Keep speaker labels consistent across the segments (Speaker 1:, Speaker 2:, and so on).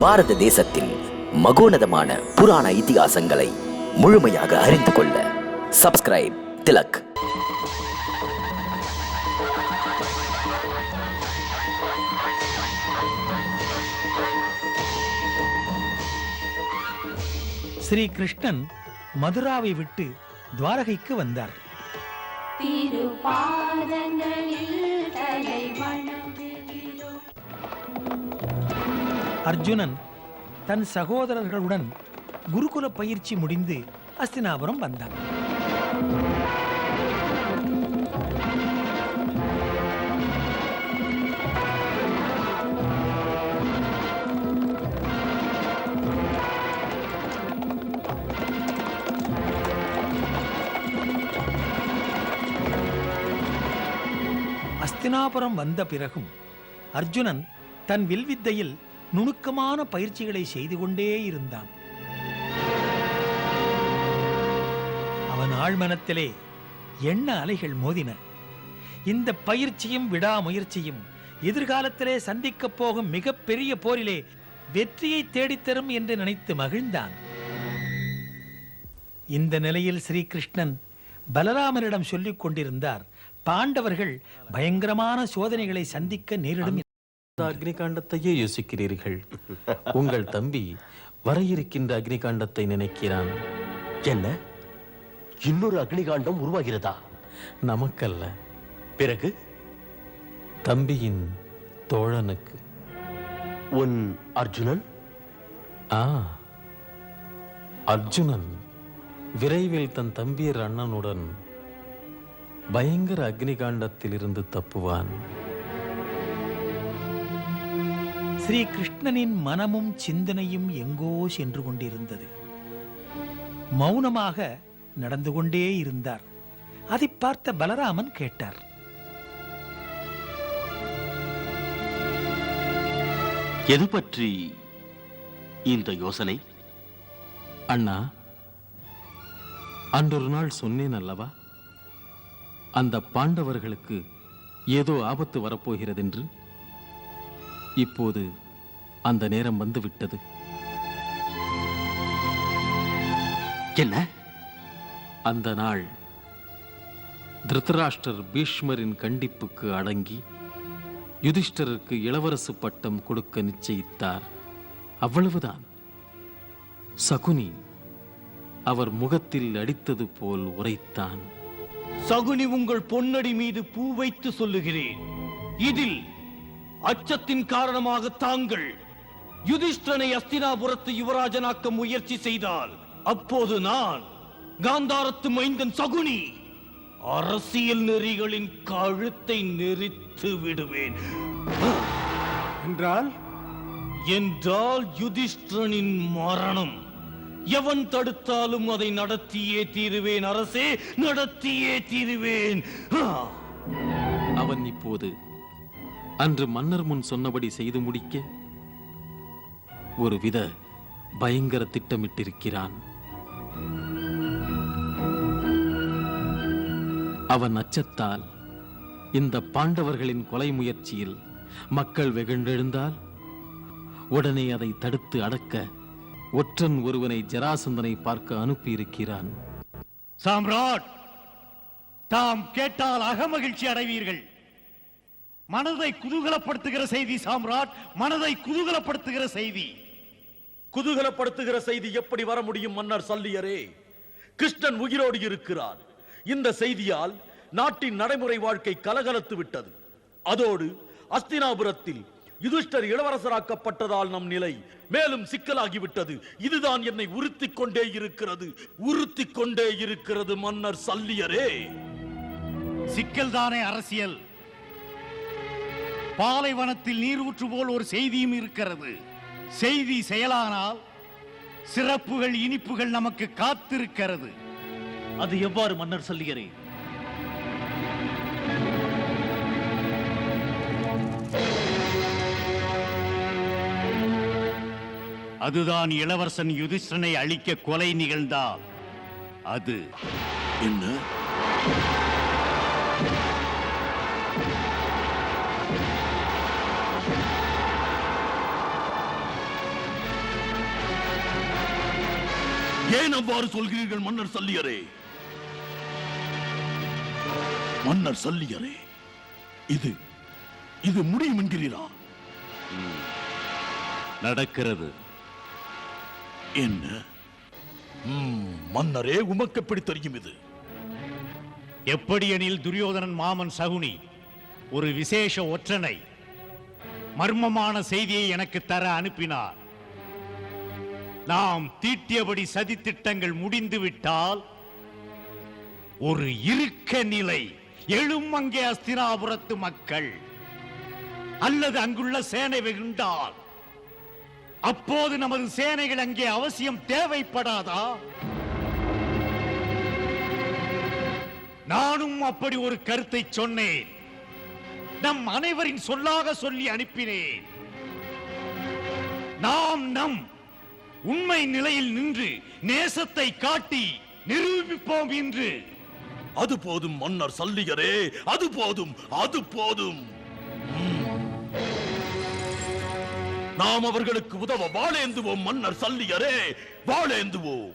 Speaker 1: பாரத தேசத்தின் மகோனதமான புராண இதிகாசங்களை முழுமையாக அறிந்து கொள்ள சப்ஸ்கிரைப் திலக்.
Speaker 2: ஸ்ரீ கிருஷ்ணன் மதுராவை விட்டு துவாரகைக்கு வந்தார். அர்ஜுனன் தன் சகோதரர்களுடன் குருகுல பயிற்சி முடிந்து அஸ்தினாபுரம் வந்தான். அஸ்தினாபுரம் வந்த பிறகும் அர்ஜுனன் தன் வில்வித்தையில் நுணுக்கமான பயிற்சிகளை செய்து கொண்டே இருந்தான். அவன் ஆழ்மனத்திலே எண்ண அலைகள் மோதின. இந்த பயிற்சியும் விடாமுயற்சியும் எதிர்காலத்திலே சந்திக்கப் போகும் மிகப்பெரிய போரிலே வெற்றியை தேடித்தரும் என்று நினைத்து மகிழ்ந்தான். இந்த நிலையில் ஸ்ரீகிருஷ்ணன் பலராமனிடம் சொல்லிக் கொண்டிருந்தார், பாண்டவர்கள் பயங்கரமான சோதனைகளை சந்திக்க நேரிடும்.
Speaker 3: அக்னிகாண்டத்தையே யோசிக்கிறீர்கள். உங்கள் தம்பி வர இருக்கின்ற அக்னிகாண்டத்தை நினைக்கிறான்.
Speaker 4: என்ன, இன்னொரு அக்னிகாண்டம் உருவாகிறதா?
Speaker 3: நமக்கல்ல,
Speaker 4: பிறகு
Speaker 3: தம்பியின் தோழனுக்கு.
Speaker 4: உன் அர்ஜுனன்?
Speaker 3: அர்ஜுனன் விரைவில் தன் தம்பியர் அண்ணனுடன் பயங்கர அக்னிகாண்டத்தில் இருந்து தப்புவான்.
Speaker 2: ஸ்ரீ கிருஷ்ணனின் மனமும் சிந்தனையும் எங்கோ சென்று கொண்டிருந்தது. மௌனமாக நடந்து கொண்டே இருந்தார். அதை பார்த்த பலராமன் கேட்டார்,
Speaker 4: எது பற்றி இந்த யோசனை?
Speaker 3: அண்ணா, அன்றொரு நாள் சொன்னேன் அல்லவா, அந்த பாண்டவர்களுக்கு ஏதோ ஆபத்து வரப்போகிறது என்று. இப்போது அந்த நேரம் வந்துவிட்டது.
Speaker 4: என்ன?
Speaker 3: அந்த நாள் திருதராஷ்டிரர் பீஷ்மரின் கண்டிப்புக்கு அடங்கி யுதிஷ்டருக்கு இளவரசு பட்டம் கொடுக்க நிச்சயித்தார். அவ்வளவுதான். சகுனி அவர் முகத்தில் அடித்தது போல் உரைத்தான்.
Speaker 5: சகுனி, உங்கள் பொன்னடி மீது பூ வைத்து சொல்லுகிறேன், இதில் அச்சத்தின் காரணமாக தாங்கள் யுதிஷ்டனை அஸ்தினாபுரத்து யுவராஜனாக்க முயற்சி செய்தால், அப்போது நான் காந்தாரத்து மைந்தன் சகுனி அரசியல் நெறிகளின் கழுத்தை நெரித்து விடுவேன். என்றால் யுதிஷ்டனின் மரணம் எவன் தடுத்தாலும் அதை நடத்தியே தீருவேன். அரசே, நடத்தியே தீருவேன்.
Speaker 3: அவன் இப்போது அன்று மன்னர் முன் சொன்னபடி செய்து முடிக்க ஒருவித பயங்கர திட்டமிட்டிருக்கிறான். அவன் அச்சத்தால் இந்த பாண்டவர்களின் கொலை முயற்சியில் மக்கள் வெகுண்டெழுந்தால் உடனே அதை தடுத்து அடக்க ஒற்றன் ஒருவனை ஜராசந்தனை பார்க்க அனுப்பியிருக்கிறான்.
Speaker 5: சாம்ராட், தாம் கேட்டால் அகமகிழ்ச்சி அடைவீர்கள். மனதை குதூகலப்படுத்துகிற செய்தி சாம்ராட், மனதை குதூகலப்படுத்துகிற செய்தி.
Speaker 6: குதூகலப்படுத்துகிற செய்தி எப்படி வர முடியும் மன்னர் சல்லியரே? கிருஷ்ணன் உயிரோடு இருக்கிறார். இந்த செய்தியால் நாட்டின் நடைமுறை வாழ்க்கை கலகலத்து விட்டது. அதோடு அஸ்தினாபுரத்தில் யுதிஷ்டர் இளவரசராக்கப்பட்டதால் நம் நிலை மேலும் சிக்கலாகிவிட்டது. இதுதான் என்னை உறுத்திக் கொண்டே இருக்கிறது மன்னர் சல்லியரே.
Speaker 5: சிக்கல் தானே அரசியல். பாலைவனத்தில் நீரூற்று போல் ஒரு செய்தியும் இருக்கிறது. செய்தி செயலானால் சிறப்புகள் இனிப்புகள் நமக்கு காத்திருக்கிறது.
Speaker 6: அது எவ்வாறு மன்னர் சல்லியரே?
Speaker 5: அதுதான் இளவரசன் யுதிஷ்டனை அழிக்க கொலை நிகழ்ந்தால் அது
Speaker 6: என்ன? ஏன் அவ்வாறு சொல்கிறீர்கள் மன்னர் சல்லியரே? மன்னர் சல்லியரே, இது முடியும் என்கிறீரா?
Speaker 5: நடக்கிறது.
Speaker 6: என்ன? மன்னரே, உமக்கு எப்படி தெரியும் இது?
Speaker 5: எப்படியெனில் துரியோதனன் மாமன் சகுனி ஒரு விசேஷ ஒற்றனை மர்மமான செய்தியை எனக்கு தர அனுப்பினார். நாம் தீட்டியபடி சதி திட்டங்கள் முடிந்துவிட்டால் ஒரு இறுக்க நிலை எழும் அங்கே அஸ்தினாபுரத்து மக்கள் அல்லது அங்குள்ள சேனை வெகுண்டால் அப்போது நமது சேனைகள் அங்கே அவசியம் தேவைப்படாதா? நானும் அப்படி ஒரு கருத்தை சொன்னேன். நம் அனைவரின் சொல்லாக சொல்லி அனுப்பினேன். நாம் நம் உண்மை நிலையில் நின்று நேசத்தை காட்டி நிரூபிப்போம் என்று.
Speaker 6: அது போதும் மன்னர் சல்லியரே, அது போதும், அது போதும். நாம் அவர்களுக்கு உதவ வாழேந்துவோம் மன்னர் சல்லியரே, வாழேந்துவோம்.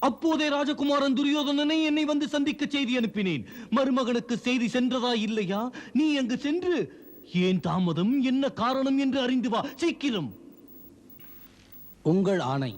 Speaker 7: அப்போதே ராஜகுமாரன் துரியோதனனை என்னை வந்து சந்திக்க செய்தி அனுப்பினேன். மருமகனுக்கு செய்தி சென்றதா இல்லையா? நீ அங்கு சென்று ஏன் தாமதம், என்ன காரணம் என்று அறிந்து வா, சீக்கிரம்.
Speaker 8: உங்கள் ஆணை.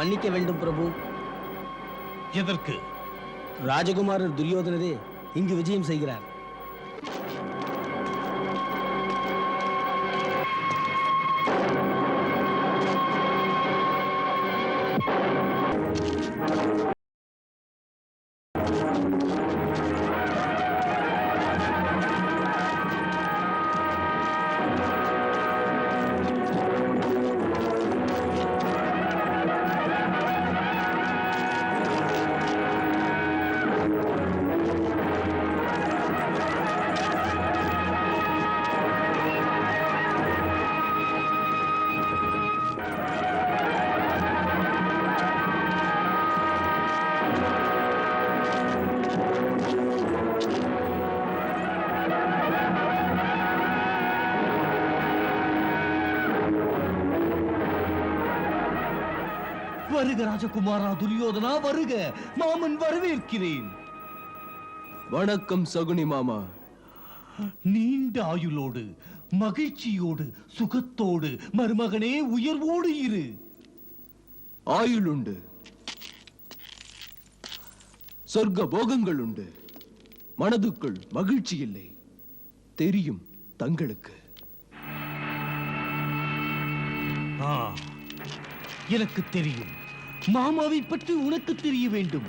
Speaker 8: மன்னிக்க வேண்டும் பிரபு.
Speaker 2: எதற்கு?
Speaker 8: ராஜகுமாரர் துரியோதனரே இங்கு விஜயம் செய்கிறார்.
Speaker 7: வருக ராஜகுமாரா துரியோதனா, வருக. மாமன் வரவேற்கிறேன்.
Speaker 9: வணக்கம் சகுனி மாமா.
Speaker 7: நீண்ட ஆயுளோடு, மகிழ்ச்சியோடு, சுகத்தோடு, மருமகனே உயர்வோடு இரு.
Speaker 9: ஆயுள் உண்டு, சொர்க்க போகங்கள் உண்டு, மனதுக்குள் மகிழ்ச்சி இல்லை. தெரியும் தங்களுக்கு.
Speaker 7: எனக்கு தெரியும். மாமாவை பற்றி உனக்கு தெரிய வேண்டும்.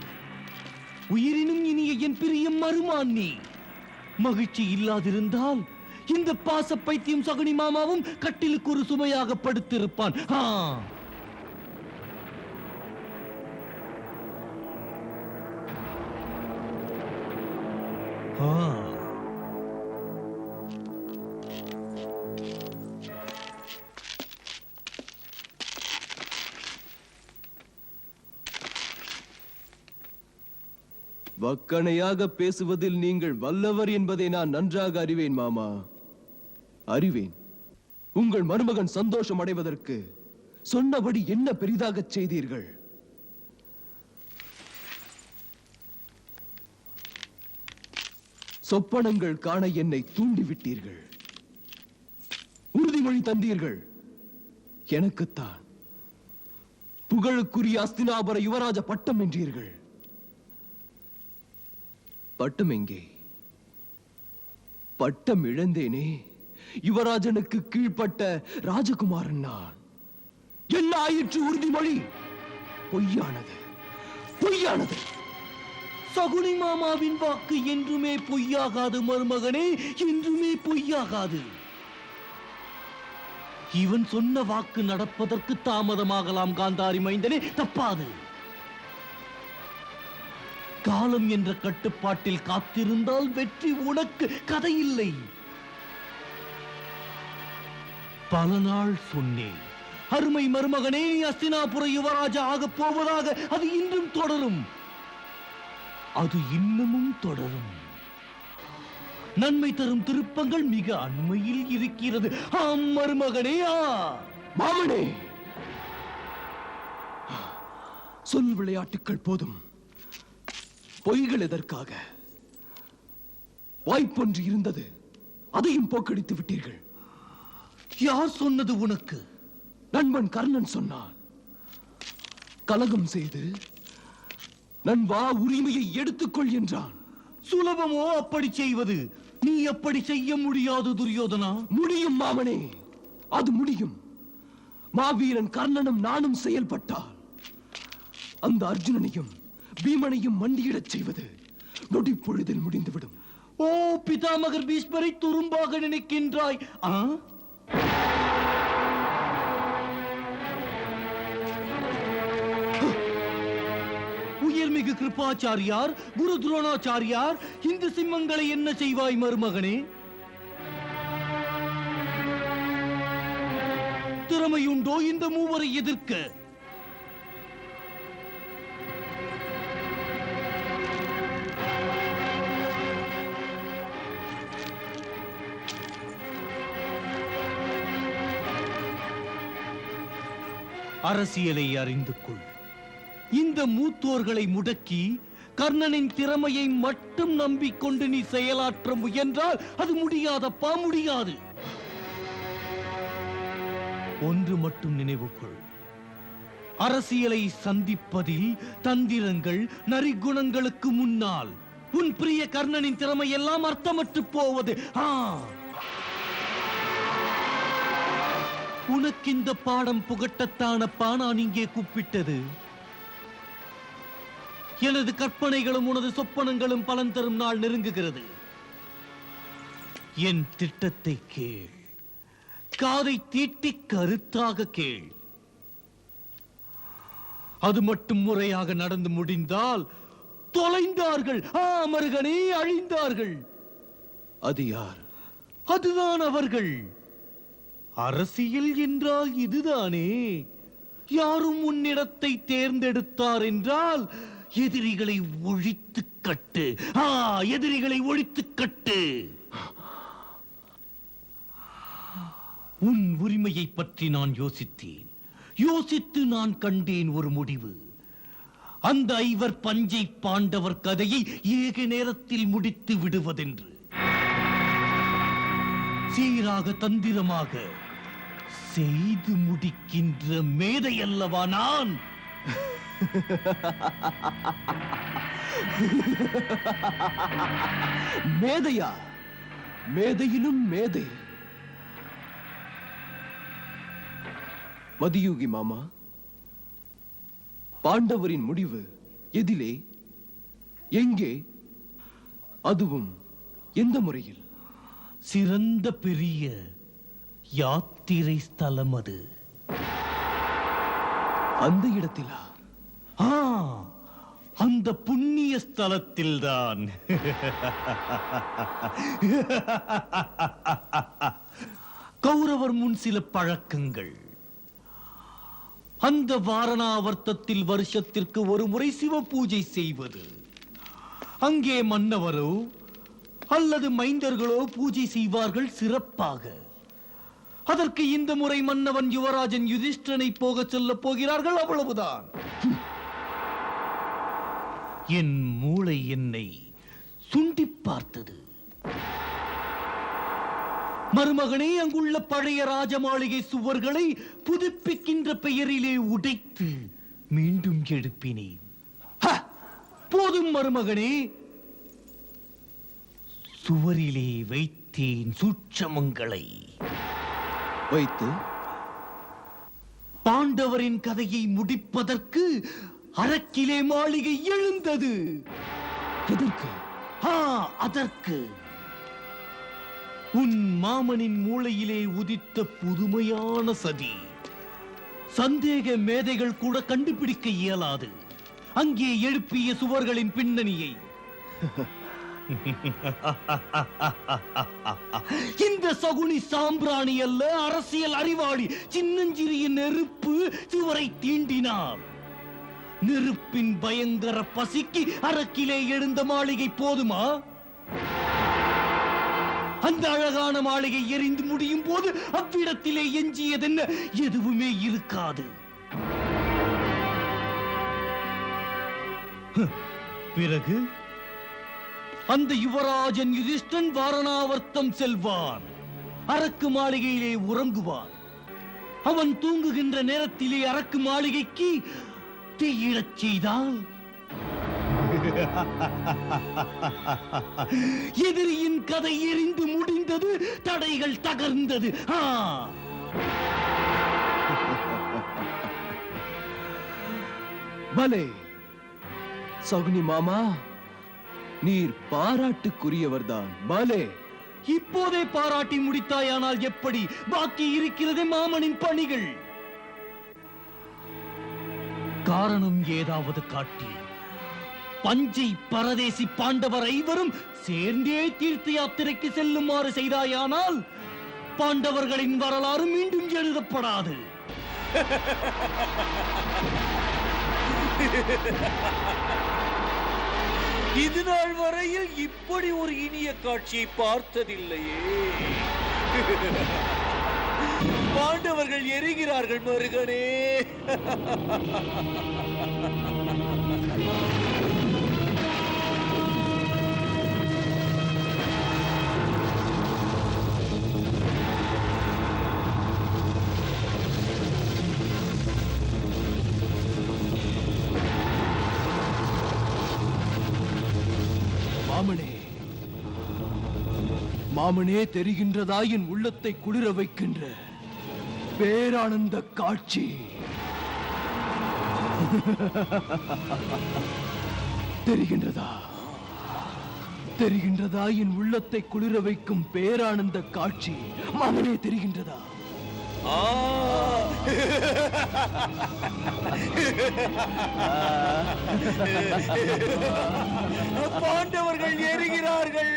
Speaker 7: உயிரினும் இனிய என் பிரியம் மருமான் நீ. மகிழ்ச்சி இல்லாதிருந்தால் இந்த பாச பைத்தியம் சகுனி மாமாவும் கட்டிலுக்கு ஒரு சுமையாக படுத்திருப்பான்.
Speaker 9: வக்கணையாக பேசுவதில் நீங்கள் வல்லவர் என்பதை நான் நன்றாக அறிவேன் மாமா, அறிவேன். உங்கள் மருமகன் சந்தோஷம் அடைவதற்கு சொன்னபடி என்ன பெரிதாக செய்தீர்கள்? சொப்பனங்கள் காண என்னை தூண்டிவிட்டீர்கள். உறுதிமொழி தந்தீர்கள். எனக்குத்தான் புகழுக்குரிய அஸ்தினாபுர யுவராஜ பட்டம் என்றீர்கள். பட்டம் எங்கே? பட்டம் இழந்தேனே. யுவராஜனுக்கு கீழ்ப்பட்ட ராஜகுமாரன் நான். என்ன ஆயிற்று உறுதிமொழி? பொய்யானது, பொய்யானது.
Speaker 7: சகுனி மாமாவின் வாக்கு என்றுமே பொய்யாகாது மருமகனே, என்றுமே பொய்யாகாது. இவன் சொன்ன வாக்கு நடப்பதற்கு தாமதமாகலாம் காந்தாரி மைந்தனே, தப்பாது. காலம் என்ற கட்டுப்பாட்டில் காத்திருந்தால் வெற்றி உனக்கு, கதையில்லை. பல நாள் சொன்னேன், அருமை மருமகனே, நீ அஸ்தினாபுர யுவராஜா ஆகப் போவதாக. அது இன்றும் தொடரும், அது இன்னமும் தொடரும். நன்மை தரும் திருப்பங்கள் மிக அண்மையில் இருக்கிறது. ஆம் மருமகனே.
Speaker 9: மாமனே, சொல் விளையாட்டுக்கள் போதும். பொய்கள் எதற்காக? வாய்ப்பொன்று இருந்தது, அதையும் போக்கடித்து விட்டீர்கள்.
Speaker 7: யார் சொன்னது உனக்கு?
Speaker 9: நண்பன் கர்ணன் சொன்னான். கலகம் செய்து நண்பா உரிமையை எடுத்துக்கொள் என்றான்.
Speaker 7: சுலபமோ அப்படி செய்வது? நீ அப்படி செய்ய முடியாது துரியோதனா.
Speaker 9: முடியும் மாமனே, அது முடியும். மாவீரன் கர்ணனும் நானும் செயல்பட்டால் அந்த அர்ஜுனனையும் பீமனையும் மண்டியிடச் செய்வது நொடிப்பொழுதில் முடிந்துவிடும்.
Speaker 7: ஓ, பிதாமகர் பீஷ்மரை துரும்பாக நினைக்கின்றாய்? உயர்மிகு கிருபாச்சாரியார், குரு துரோணாச்சாரியார், இந்த சிம்மங்களை என்ன செய்வாய் மருமகனே? திறமையுண்டோ இந்த மூவரை எதிர்க்க? அரசியலை அறிந்து கொள். இந்த மூத்தோர்களை முடக்கி கர்ணனின் திறமையை மட்டும் நம்பிக்கொண்டு நீ செயலாற்ற முயன்றால் அது முடியாதப்பா, முடியாது. ஒன்று மட்டும் நினைவு கொள், அரசியலை சந்திப்பதில் தந்திரங்கள், நரிகுணங்களுக்கு முன்னால் உன் பிரிய கர்ணனின் திறமை எல்லாம் அர்த்தமற்று போவது. உனக்கு இந்த பாடம் புகட்டத்தானப்பா நான் இங்கே கூப்பிட்டது. எனது கற்பனைகளும் உனது சொப்பனங்களும் பலன் தரும் நாள் நெருங்குகிறது. என் திட்டத்தை கேள், காதை தீட்டி கருத்தாக கேள். அது மட்டும் முறையாக நடந்து முடிந்தால் தொலைந்தார்கள், மருகனே, அழிந்தார்கள்.
Speaker 9: அது யார்?
Speaker 7: அதுதான் அவர்கள். அரசியல் என்றால் இதுதானே. யாரும் உன்னிடத்தை தேர்ந்தெடுத்தார் என்றால் எதிரிகளை ஒழித்து கட்டு. எதிரிகளை ஒழித்து கட்டு. உன் உரிமையை பற்றி நான் யோசித்தேன். யோசித்து நான் கண்டேன் ஒரு முடிவு. அந்த ஐவர் பஞ்சை பாண்டவர் கதையை ஏக நேரத்தில் முடித்து விடுவதென்று. சீராக தந்திரமாக செய்து முடிக்கின்ற மேதை அல்லவா நான்?
Speaker 9: மேதையா? மேதையிலும் மேதை. மதியூகி மாமா, பாண்டவரின் முடிவு எதிலே, எங்கே, அதுவும் எந்த முறையில்?
Speaker 7: சிறந்த பெரிய யாத்திரை ஸ்தலம் அது.
Speaker 9: அந்த இடத்திலா?
Speaker 7: அந்த புண்ணிய ஸ்தலத்தில்தான். கௌரவர் முன் சில பழக்கங்கள். அந்த வாரணாவர்த்தத்தில் வருஷத்திற்கு ஒரு முறை சிவ பூஜை செய்வது. அங்கே மன்னவரோ அல்லது மைந்தர்களோ பூஜை செய்வார்கள் சிறப்பாக. அதற்கு இந்த முறை மன்னவன் யுவராஜன் யுதிஷ்டனை போக சொல்ல போகிறார்கள், அவ்வளவுதான். என் மூளை என்னை சுண்டி பார்த்தது. மருமகனே, அங்குள்ள பழைய ராஜ மாளிகை சுவர்களை புதுப்பிக்கின்ற பெயரிலே உடைத்து மீண்டும் எழுப்பினேன். போதும் மருமகனே, சுவரிலே வைத்தேன் சூட்சமங்களை.
Speaker 9: வைத்து
Speaker 7: பாண்டவரின் கதையை முடிப்பதற்கு அரக்கிலே மாளிகை எழுந்தது.
Speaker 9: எதற்கு?
Speaker 7: அதற்கு உன் மாமனின் மூளையிலே உதித்த புதுமையான சதி. சந்தேக மேதைகள் கூட கண்டுபிடிக்க இயலாது அங்கே எழுப்பிய சுவர்களின் பின்னணியை. இந்த சகுனி சாம்பிராணி அல்ல, அரசியல் அறிவாளி. சின்னஞ்சிறிய நெருப்பு சுவரை தீண்டினார். நெருப்பின் பயங்கர பசிக்கு அரக்கிலே எழுந்த மாளிகை போதுமா? அந்த அழகான மாளிகை எரிந்து முடியும் போது அவ்விடத்திலே எஞ்சியதென்ன? எதுவுமே இருக்காது. பிறகு அந்த யுவராஜன் யுதிஷ்டன் வாரணாவர்த்தம் செல்வான். அரக்கு மாளிகையிலே உறங்குவான். அவன் தூங்குகின்ற நேரத்திலே அரக்கு மாளிகைக்கு தீயிடச் செய்தால் எதிரியின் கதை எரிந்து முடிந்தது. தடைகள் தகர்ந்தது.
Speaker 9: பலே சகுனி மாமா, நீர் பாராட்டுக்குரியவர்தான். பலே,
Speaker 7: இப்போதே பாராட்டி முடித்தாயானால் எப்படி? பாக்கி இருக்கிறது மாமனின் பணிகள். காரணம் ஏதாவது காட்டி பஞ்சை பரதேசி பாண்டவர் ஐவரும் சேர்ந்தே தீர்த்த யாத்திரைக்கு செல்லுமாறு செய்தாயானால் பாண்டவர்களின் வரலாறு மீண்டும் எழுதப்படாது.
Speaker 6: இது நாள் வரையில் இப்படி ஒரு இனிய காட்சியை பார்த்ததில்லையே. பாண்டவர்கள் எரிகிறார்கள் மருகனே.
Speaker 9: மாமனே, மாமனே, தெரிகின்றதா என் உள்ளத்தை குளிர வைக்கின்ற பேரானந்த காட்சி? தெரிகின்றதா? தெரிகின்றதா என் உள்ளத்தை குளிர வைக்கும் பேரானந்த காட்சி? மாமனே, தெரிகின்றதா?
Speaker 6: பாண்டவர்கள் எரிகிறார்கள்.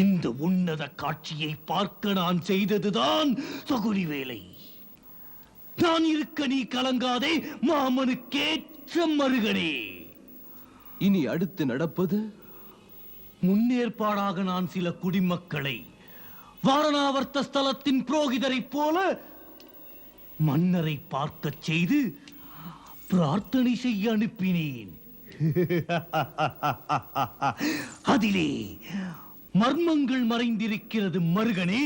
Speaker 7: இந்த உன்னத காட்சியை பார்க்க நான் செய்ததுதான் சகுனி வேலை. நான் இருக்க நீ கலங்காதே, மாமனுக்கேற்ற மருகனே.
Speaker 9: இனி அடுத்து நடப்பது?
Speaker 7: முன்னேற்பாடாக நான் சில குடிமக்களை வாரணாவர்த்த ஸ்தலத்தின் புரோகிதரைப் போல மன்னரை பார்க்கச் செய்து பிரார்த்தனை செய்ய அனுப்பினேன். அதிலே மர்மங்கள் மறைந்திருக்கிறது மருகனே.